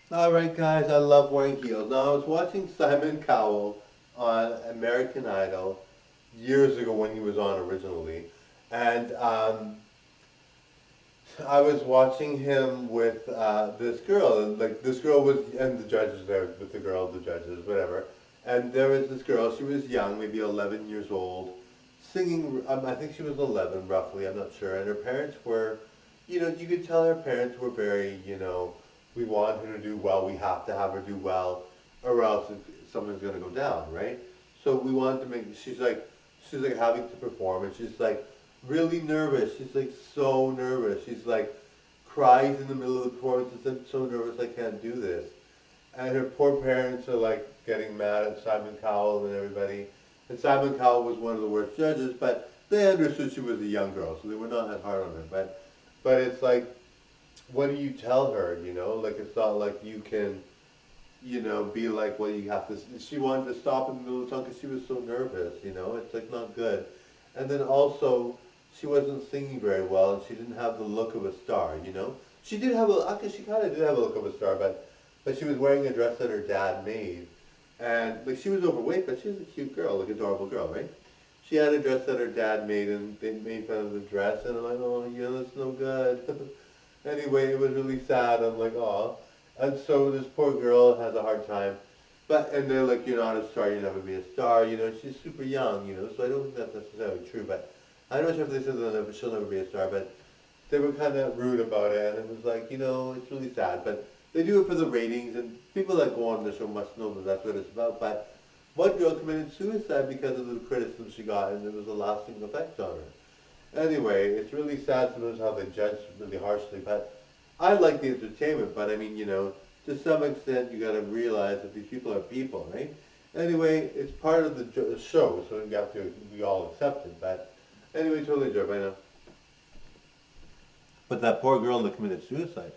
Alright guys, I love wearing heels. Now I was watching Simon Cowell on American Idol years ago when he was on originally. And I was watching him with this girl. And like this girl was, and the judges there with the girl, the judges, whatever. And there was this girl, she was young, maybe 11 years old, singing, I think she was 11 roughly, I'm not sure. And her parents were, you could tell her parents were very, we want her to do well, we have to have her do well, or else something's going to go down, right? So we wanted to make, she's like having to perform, and she's like really nervous. She's like so nervous. She's like cries in the middle of the performance and says, I'm so nervous I can't do this. And her poor parents are like getting mad at Simon Cowell and everybody. And Simon Cowell was one of the worst judges, but they understood she was a young girl, so they were not that hard on her. But it's like, what do you tell her? Like it's not like you can, be like, well, you have to. She wanted to stop in the middle of the song because she was so nervous. It's like not good. And then also, she wasn't singing very well, and she didn't have the look of a star. She did have a. Actually, she kind of did have a look of a star, but she was wearing a dress that her dad made, and like she was overweight, but she was a cute girl, like adorable girl, right? She had a dress that her dad made, and they made fun of the dress, and I'm like, oh, yeah, that's no good. Anyway, it was really sad. I'm like, oh. And so this poor girl has a hard time. And they're like, you're not a star, you'll never be a star. She's super young, so I don't think that's necessarily true. But I'm not sure if they said that she'll never be a star, but they were kind of rude about it. And it was like, it's really sad. But they do it for the ratings, and people that go on the show must know that that's what it's about. But one girl committed suicide because of the criticism she got, and it was a lasting effect on her. Anyway, it's really sad sometimes how they judge really harshly, but I like the entertainment, but I mean, to some extent you gotta realize that these people are people, right? Anyway, it's part of the show, so we all accept it, but anyway, totally enjoy it by now. But that poor girl that committed suicide,